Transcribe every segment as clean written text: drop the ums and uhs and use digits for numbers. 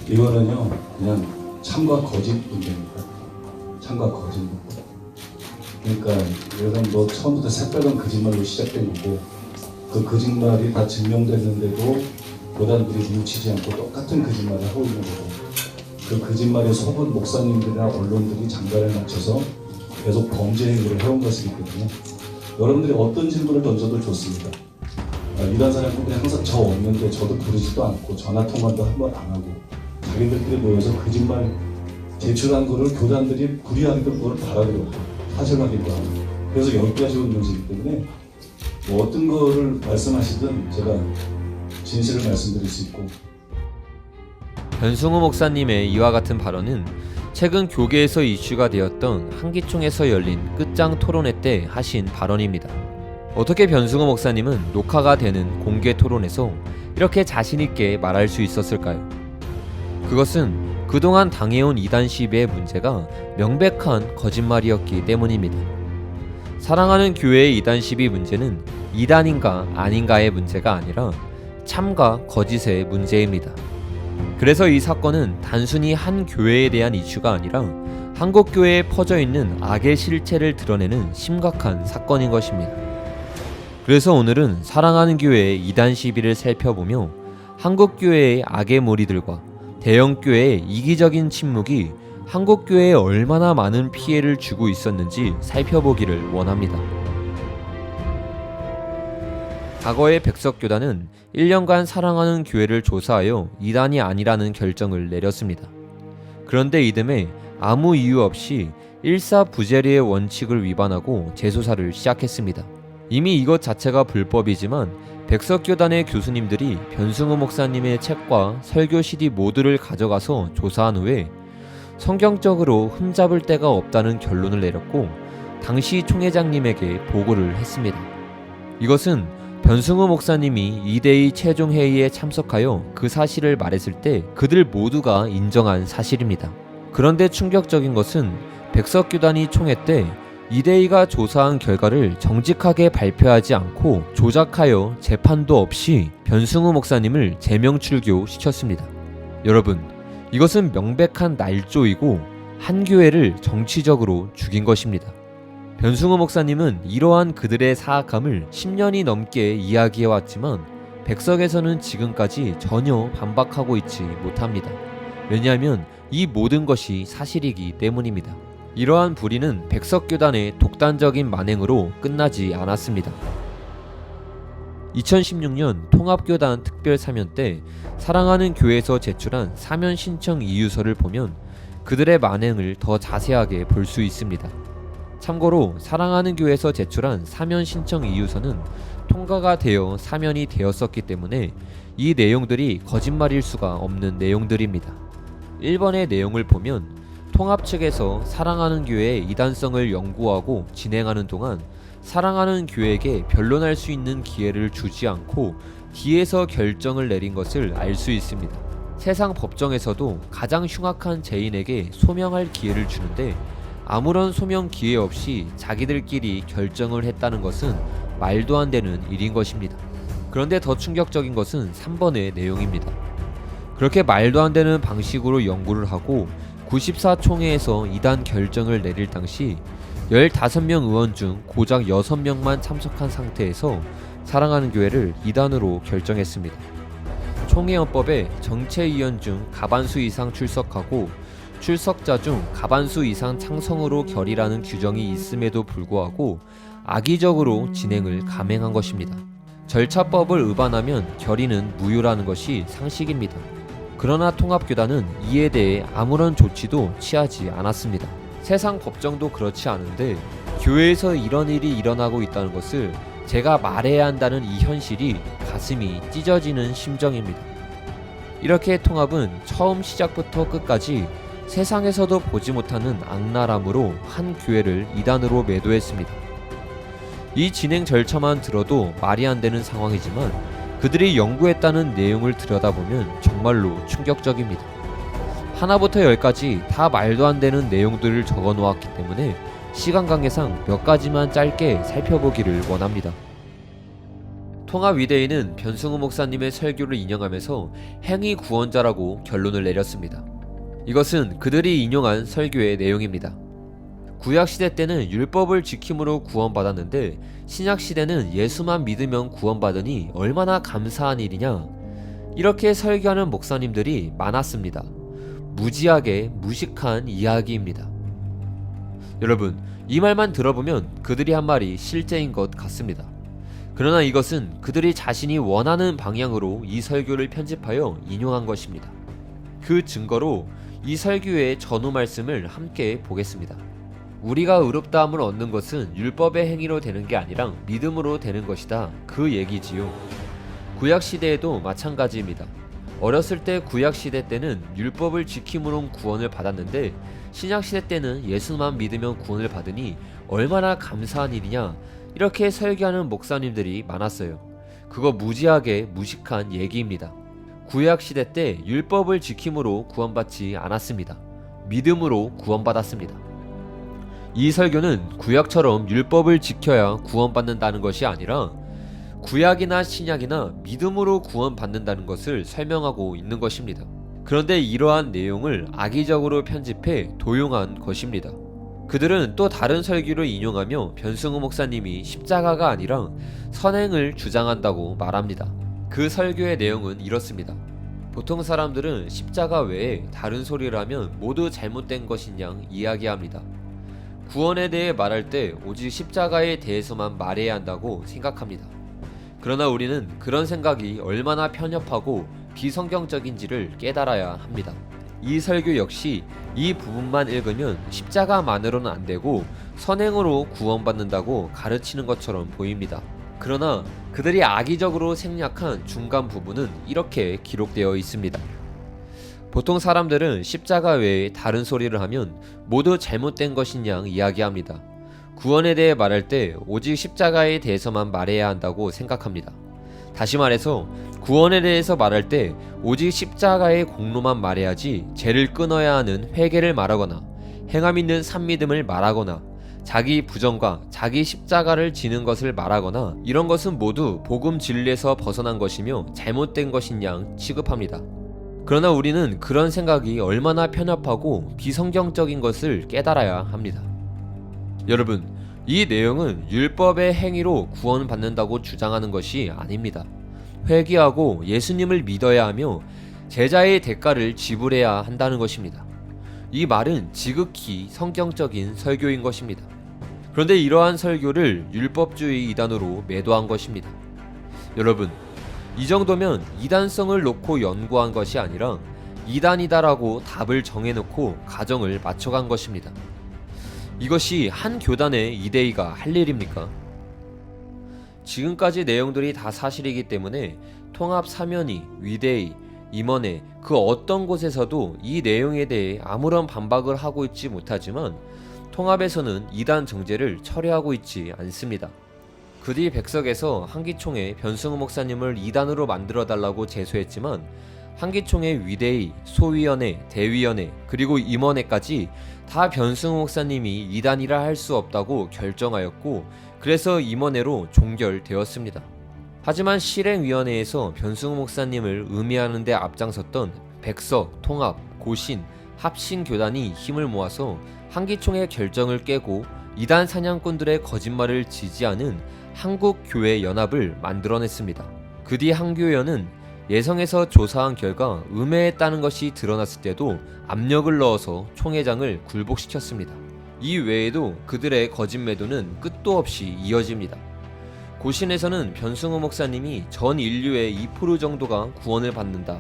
이거는요 그냥 참과 거짓 문제입니다. 참과 거짓 문제. 그러니까 예를 들면 뭐 처음부터 새빨간 거짓말로 시작된 거고 그 거짓말이 다 증명됐는데도 교단들이 뉘우치지 않고 똑같은 거짓말을 하고 있는 거고 그 거짓말에 속은 목사님들이나 언론들이 장단을 맞춰서 계속 범죄 행위를 해온 것이기 때문에 여러분들이 어떤 질문을 던져도 좋습니다. 이단 사냥꾼들이 항상 저 없는데 저도 부르지도 않고 전화통화도 한 번 안 하고 자기들끼리 모여서 거짓말 제출한 거를 교단들이 불이하기도 그걸 바라기도 하고 하절하기도 하고 그래서 여기까지 온 문제이기 때문에 뭐 어떤 거를 말씀하시든 제가 진실을 말씀드릴 수 있고. 변승우 목사님의 이와 같은 발언은 최근 교계에서 이슈가 되었던 한기총에서 열린 끝장 토론회 때 하신 발언입니다. 어떻게 변승우 목사님은 녹화가 되는 공개 토론에서 이렇게 자신있게 말할 수 있었을까요? 그것은 그동안 당해온 이단 시비의 문제가 명백한 거짓말이었기 때문입니다. 사랑하는 교회의 이단 시비 문제는 이단인가 아닌가의 문제가 아니라 참과 거짓의 문제입니다. 그래서 이 사건은 단순히 한 교회에 대한 이슈가 아니라 한국 교회에 퍼져 있는 악의 실체를 드러내는 심각한 사건인 것입니다. 그래서 오늘은 사랑하는 교회의 이단 시비를 살펴보며 한국 교회의 악의 무리들과 대형 교회의 이기적인 침묵이 한국 교회에 얼마나 많은 피해를 주고 있었는지 살펴보기를 원합니다. 과거의 백석교단은 1년간 사랑하는 교회를 조사하여 이단이 아니라는 결정을 내렸습니다. 그런데 이듬해 아무 이유 없이 일사부재리의 원칙을 위반하고 재수사를 시작했습니다. 이미 이것 자체가 불법이지만 백석교단의 교수님들이 변승우 목사님의 책과 설교 CD 모두를 가져가서 조사한 후에 성경적으로 흠잡을 데가 없다는 결론을 내렸고 당시 총회장님에게 보고를 했습니다. 이것은 변승우 목사님이 2대2 최종회의에 참석하여 그 사실을 말했을 때 그들 모두가 인정한 사실입니다. 그런데 충격적인 것은 백석교단이 총회 때 2대2가 조사한 결과를 정직하게 발표하지 않고 조작하여 재판도 없이 변승우 목사님을 제명출교 시켰습니다. 여러분, 이것은 명백한 날조이고 한 교회를 정치적으로 죽인 것입니다. 변승우 목사님은 이러한 그들의 사악함을 10년이 넘게 이야기해왔지만 백석에서는 지금까지 전혀 반박하고 있지 못합니다. 왜냐하면 이 모든 것이 사실이기 때문입니다. 이러한 불의는 백석교단의 독단적인 만행으로 끝나지 않았습니다. 2016년 통합교단 특별사면 때 사랑하는 교회에서 제출한 사면 신청 이유서를 보면 그들의 만행을 더 자세하게 볼 수 있습니다. 참고로 사랑하는 교회에서 제출한 사면 신청 이유서는 통과가 되어 사면이 되었었기 때문에 이 내용들이 거짓말일 수가 없는 내용들입니다. 1번의 내용을 보면 통합 측에서 사랑하는 교회의 이단성을 연구하고 진행하는 동안 사랑하는 교회에게 변론할 수 있는 기회를 주지 않고 뒤에서 결정을 내린 것을 알 수 있습니다. 세상 법정에서도 가장 흉악한 죄인에게 소명할 기회를 주는데 아무런 소명 기회 없이 자기들끼리 결정을 했다는 것은 말도 안 되는 일인 것입니다. 그런데 더 충격적인 것은 3번의 내용입니다. 그렇게 말도 안 되는 방식으로 연구를 하고 94총회에서 이단 결정을 내릴 당시 15명 의원 중 고작 6명만 참석한 상태에서 사랑하는 교회를 이단으로 결정했습니다. 총회헌법에 정체위원 중 가반수 이상 출석하고 출석자 중 가반수 이상 창성으로 결의라는 규정이 있음에도 불구하고 악의적으로 진행을 감행한 것입니다. 절차법을 위반하면 결의는 무효라는 것이 상식입니다. 그러나 통합교단은 이에 대해 아무런 조치도 취하지 않았습니다. 세상 법정도 그렇지 않은데 교회에서 이런 일이 일어나고 있다는 것을 제가 말해야 한다는 이 현실이 가슴이 찢어지는 심정입니다. 이렇게 통합은 처음 시작부터 끝까지 세상에서도 보지 못하는 악랄함으로 한 교회를 이단으로 매도했습니다. 이 진행 절차만 들어도 말이 안 되는 상황이지만 그들이 연구했다는 내용을 들여다보면 정말로 충격적입니다. 하나부터 열까지 다 말도 안 되는 내용들을 적어 놓았기 때문에 시간 관계상 몇 가지만 짧게 살펴보기를 원합니다. 통합위대회는 변승우 목사님의 설교를 인용하면서 행위 구원자라고 결론을 내렸습니다. 이것은 그들이 인용한 설교의 내용입니다. 구약시대 때는 율법을 지킴으로 구원받았는데 신약시대는 예수만 믿으면 구원받으니 얼마나 감사한 일이냐, 이렇게 설교하는 목사님들이 많았습니다. 무지하게 무식한 이야기입니다. 여러분, 이 말만 들어보면 그들이 한 말이 실제인 것 같습니다. 그러나 이것은 그들이 자신이 원하는 방향으로 이 설교를 편집하여 인용한 것입니다. 그 증거로 이 설교의 전후 말씀을 함께 보겠습니다. 우리가 의롭다함을 얻는 것은 율법의 행위로 되는 게 아니라 믿음으로 되는 것이다, 그 얘기지요. 구약시대에도 마찬가지입니다. 어렸을 때 구약시대 때는 율법을 지킴으로 구원을 받았는데 신약시대 때는 예수만 믿으면 구원을 받으니 얼마나 감사한 일이냐, 이렇게 설교하는 목사님들이 많았어요. 그거 무지하게 무식한 얘기입니다. 구약시대 때 율법을 지킴으로 구원받지 않았습니다. 믿음으로 구원받았습니다. 이 설교는 구약처럼 율법을 지켜야 구원받는다는 것이 아니라 구약이나 신약이나 믿음으로 구원받는다는 것을 설명하고 있는 것입니다. 그런데 이러한 내용을 악의적으로 편집해 도용한 것입니다. 그들은 또 다른 설교를 인용하며 변승우 목사님이 십자가가 아니라 선행을 주장한다고 말합니다. 그 설교의 내용은 이렇습니다. 보통 사람들은 십자가 외에 다른 소리를 하면 모두 잘못된 것인 양 이야기합니다. 구원에 대해 말할 때 오직 십자가에 대해서만 말해야 한다고 생각합니다. 그러나 우리는 그런 생각이 얼마나 편협하고 비성경적인지를 깨달아야 합니다. 이 설교 역시 이 부분만 읽으면 십자가만으로는 안 되고 선행으로 구원받는다고 가르치는 것처럼 보입니다. 그러나 그들이 악의적으로 생략한 중간 부분은 이렇게 기록되어 있습니다. 보통 사람들은 십자가 외에 다른 소리를 하면 모두 잘못된 것인 양 이야기합니다. 구원에 대해 말할 때 오직 십자가에 대해서만 말해야 한다고 생각합니다. 다시 말해서 구원에 대해서 말할 때 오직 십자가의 공로만 말해야지 죄를 끊어야 하는 회개를 말하거나 행함 있는 산믿음을 말하거나 자기 부정과 자기 십자가를 지는 것을 말하거나 이런 것은 모두 복음 진리에서 벗어난 것이며 잘못된 것인 양 취급합니다. 그러나 우리는 그런 생각이 얼마나 편협하고 비성경적인 것을 깨달아야 합니다. 여러분, 이 내용은 율법의 행위로 구원받는다고 주장하는 것이 아닙니다. 회개하고 예수님을 믿어야 하며 제자의 대가를 지불해야 한다는 것입니다. 이 말은 지극히 성경적인 설교인 것입니다. 그런데 이러한 설교를 율법주의 이단으로 매도한 것입니다. 여러분, 이 정도면 이단성을 놓고 연구한 것이 아니라 이단이다라고 답을 정해놓고 가정을 맞춰간 것입니다. 이것이 한 교단의 이데이가 할 일입니까? 지금까지 내용들이 다 사실이기 때문에 통합 사면이, 위대의, 임원회 그 어떤 곳에서도 이 내용에 대해 아무런 반박을 하고 있지 못하지만 통합에서는 이단 정죄를 철회하고 있지 않습니다. 그 뒤 백석에서 한기총에 변승우 목사님을 이단으로 만들어달라고 제소했지만 한기총의 위대의, 소위원회, 대위원회 그리고 임원회까지 다 변승우 목사님이 이단이라 할 수 없다고 결정하였고 그래서 임원회로 종결되었습니다. 하지만 실행위원회에서 변승우 목사님을 음해하는 데 앞장섰던 백석, 통합, 고신, 합신교단이 힘을 모아서 한기총의 결정을 깨고 이단 사냥꾼들의 거짓말을 지지하는 한국교회연합을 만들어냈습니다. 그 뒤 한교연은 예성에서 조사한 결과 음해했다는 것이 드러났을 때도 압력을 넣어서 총회장을 굴복시켰습니다. 이 외에도 그들의 거짓 매도는 끝도 없이 이어집니다. 고신에서는 변승우 목사님이 전 인류의 2% 정도가 구원을 받는다,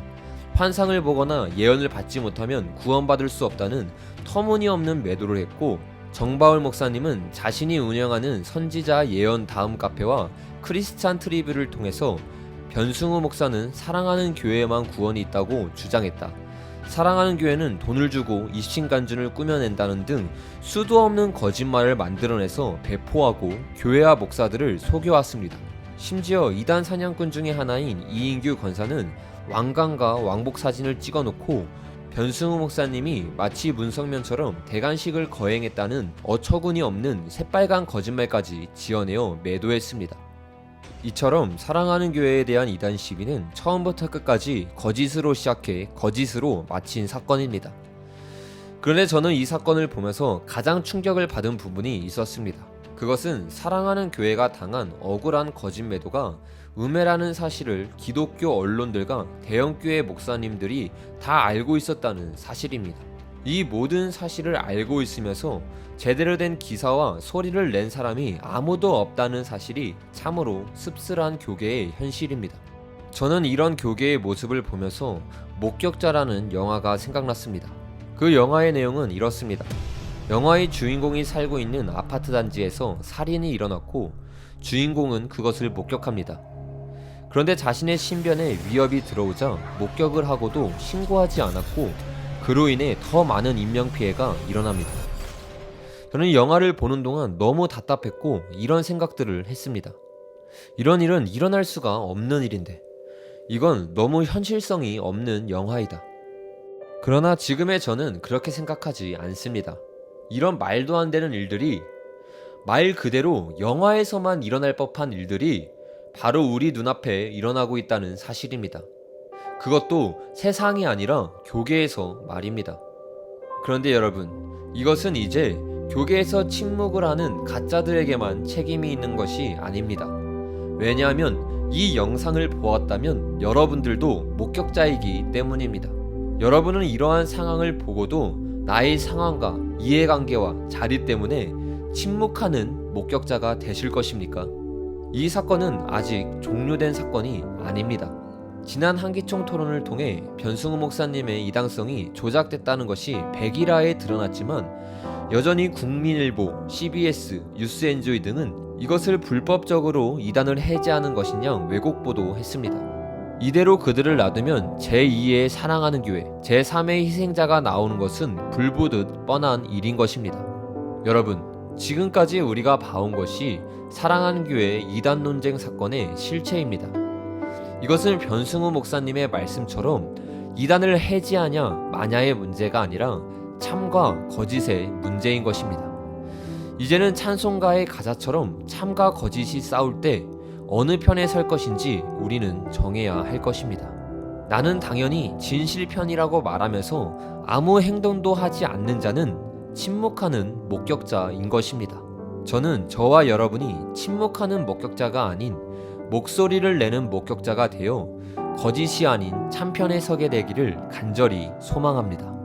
환상을 보거나 예언을 받지 못하면 구원받을 수 없다는 터무니없는 매도를 했고, 정바울 목사님은 자신이 운영하는 선지자 예언 다음 카페와 크리스찬 트리뷰를 통해서 변승우 목사는 사랑하는 교회에만 구원이 있다고 주장했다, 사랑하는 교회는 돈을 주고 입신간준을 꾸며낸다는 등 수도 없는 거짓말을 만들어내서 배포하고 교회와 목사들을 속여왔습니다. 심지어 이단 사냥꾼 중의 하나인 이인규 권사는 왕관과 왕복 사진을 찍어놓고 변승우 목사님이 마치 문성면처럼 대관식을 거행했다는 어처구니 없는 새빨간 거짓말까지 지어내어 매도했습니다. 이처럼 사랑하는 교회에 대한 이단 시비는 처음부터 끝까지 거짓으로 시작해 거짓으로 마친 사건입니다. 그런데 저는 이 사건을 보면서 가장 충격을 받은 부분이 있었습니다. 그것은 사랑하는 교회가 당한 억울한 거짓 매도가 음해라는 사실을 기독교 언론들과 대형교회 목사님들이 다 알고 있었다는 사실입니다. 이 모든 사실을 알고 있으면서 제대로 된 기사와 소리를 낸 사람이 아무도 없다는 사실이 참으로 씁쓸한 교계의 현실입니다. 저는 이런 교계의 모습을 보면서 목격자라는 영화가 생각났습니다. 그 영화의 내용은 이렇습니다. 영화의 주인공이 살고 있는 아파트 단지에서 살인이 일어났고 주인공은 그것을 목격합니다. 그런데 자신의 신변에 위협이 들어오자 목격을 하고도 신고하지 않았고 그로 인해 더 많은 인명피해가 일어납니다. 저는 영화를 보는 동안 너무 답답했고 이런 생각들을 했습니다. 이런 일은 일어날 수가 없는 일인데 이건 너무 현실성이 없는 영화이다. 그러나 지금의 저는 그렇게 생각하지 않습니다. 이런 말도 안 되는 일들이 말 그대로 영화에서만 일어날 법한 일들이 바로 우리 눈앞에 일어나고 있다는 사실입니다. 그것도 세상이 아니라 교계에서 말입니다. 그런데 여러분, 이것은 이제 교계에서 침묵을 하는 가짜들에게만 책임이 있는 것이 아닙니다. 왜냐하면 이 영상을 보았다면 여러분들도 목격자이기 때문입니다. 여러분은 이러한 상황을 보고도 나의 상황과 이해관계와 자리 때문에 침묵하는 목격자가 되실 것입니까? 이 사건은 아직 종료된 사건이 아닙니다. 지난 한기총 토론을 통해 변승우 목사님의 이당성이 조작됐다는 것이 백일화에 드러났지만 여전히 국민일보, CBS, 뉴스엔조이 등은 이것을 불법적으로 이단을 해제하는 것이냐 왜곡 보도했습니다. 이대로 그들을 놔두면 제2의 사랑하는 교회, 제3의 희생자가 나오는 것은 불보듯 뻔한 일인 것입니다. 여러분, 지금까지 우리가 봐온 것이 사랑하는 교회 이단 논쟁 사건의 실체입니다. 이것은 변승우 목사님의 말씀처럼 이단을 해지하냐 마냐의 문제가 아니라 참과 거짓의 문제인 것입니다. 이제는 찬송가의 가사처럼 참과 거짓이 싸울 때 어느 편에 설 것인지 우리는 정해야 할 것입니다. 나는 당연히 진실 편이라고 말하면서 아무 행동도 하지 않는 자는 침묵하는 목격자인 것입니다. 저는 저와 여러분이 침묵하는 목격자가 아닌 목소리를 내는 목격자가 되어 거짓이 아닌 참편에 서게 되기를 간절히 소망합니다.